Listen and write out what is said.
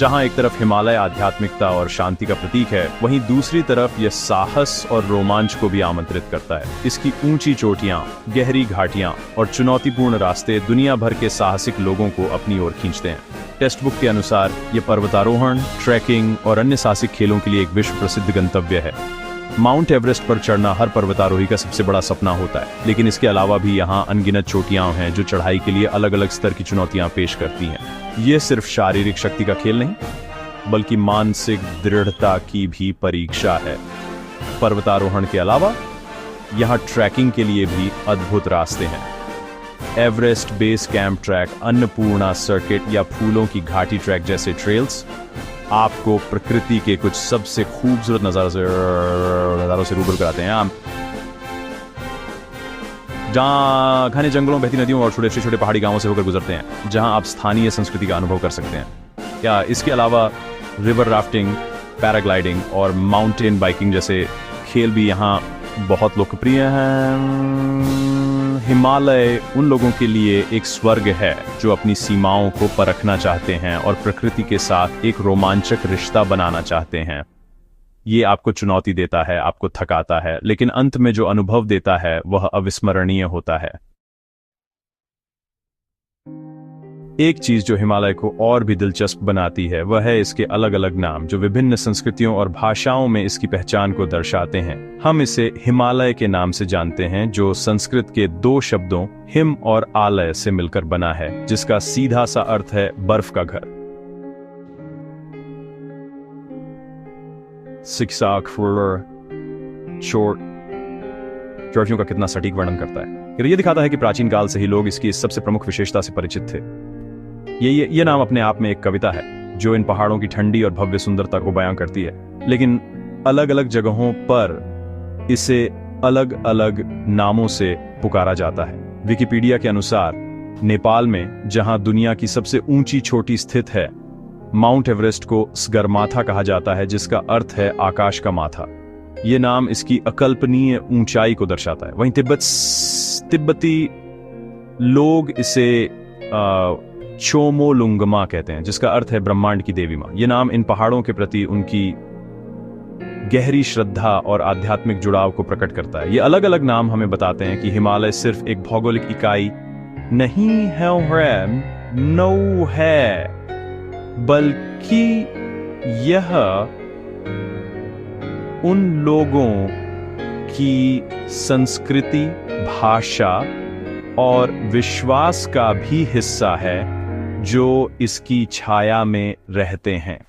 जहां एक तरफ हिमालय आध्यात्मिकता और शांति का प्रतीक है, वहीं दूसरी तरफ यह साहस और रोमांच को भी आमंत्रित करता है। इसकी ऊंची चोटियां, गहरी घाटियां और चुनौतीपूर्ण रास्ते दुनिया भर के साहसिक लोगों को अपनी ओर खींचते हैं। टेक्स्ट बुक के अनुसार यह पर्वतारोहण, ट्रैकिंग और अन्य साहसिक खेलों के लिए एक विश्व प्रसिद्ध गंतव्य है। माउंट एवरेस्ट पर चढ़ना हर पर्वतारोही का सबसे बड़ा सपना होता है, लेकिन इसके अलावा भी यहाँ अनगिनत चोटियां हैं जो चढ़ाई के लिए अलग अलग स्तर की चुनौतियां पेश करती हैं। ये सिर्फ शारीरिक शक्ति का खेल नहीं, बल्कि मानसिक दृढ़ता की भी परीक्षा है। पर्वतारोहण के अलावा यहाँ ट्रैकिंग के लिए भी अद्भुत रास्ते हैं। Everest base camp track, Annapurna circuit या फूलों की घाटी ट्रैक जैसे ट्रेल्स आपको प्रकृति के कुछ सबसे खूबसूरत नजारों से रूबरू कराते हैं। जहां घने जंगलों, बहती नदियों और छोटे छोटे पहाड़ी गांवों से होकर गुजरते हैं, जहां आप स्थानीय संस्कृति का अनुभव कर सकते हैं। या इसके अलावा रिवर राफ्टिंग, पैराग्लाइडिंग और माउंटेन बाइकिंग जैसे खेल भी यहाँ बहुत लोकप्रिय हैं। हिमालय उन लोगों के लिए एक स्वर्ग है जो अपनी सीमाओं को परखना चाहते हैं और प्रकृति के साथ एक रोमांचक रिश्ता बनाना चाहते हैं। ये आपको चुनौती देता है, आपको थकाता है, लेकिन अंत में जो अनुभव देता है वह अविस्मरणीय होता है। एक चीज जो हिमालय को और भी दिलचस्प बनाती है वह है इसके अलग अलग नाम, जो विभिन्न संस्कृतियों और भाषाओं में इसकी पहचान को दर्शाते हैं। हम इसे हिमालय के नाम से जानते हैं, जो संस्कृत के दो शब्दों हिम और आलय से मिलकर बना है, जिसका सीधा सा अर्थ है बर्फ का घर। सिक्साक चोटियों का कितना सटीक वर्णन करता है। ये दिखाता है कि प्राचीन काल से ही लोग इसकी सबसे प्रमुख विशेषता से परिचित थे। ये नाम अपने आप में एक कविता है जो इन पहाड़ों की ठंडी और भव्य सुंदरता को बयां करती है, लेकिन अलग अलग जगहों पर इसे अलग अलग नामों से पुकारा जाता है। विकिपीडिया के अनुसार नेपाल में, जहां दुनिया की सबसे ऊंची चोटी स्थित है, माउंट एवरेस्ट को सगरमाथा कहा जाता है, जिसका अर्थ है आकाश का माथा। ये नाम इसकी अकल्पनीय ऊंचाई को दर्शाता है। वहीं तिब्बती लोग इसे चोमोलुंगमा कहते हैं, जिसका अर्थ है ब्रह्मांड की देवी मां। ये नाम इन पहाड़ों के प्रति उनकी गहरी श्रद्धा और आध्यात्मिक जुड़ाव को प्रकट करता है। ये अलग अलग नाम हमें बताते हैं कि हिमालय सिर्फ एक भौगोलिक इकाई नहीं है, बल्कि यह उन लोगों की संस्कृति, भाषा और विश्वास का भी हिस्सा है जो इसकी छाया में रहते हैं।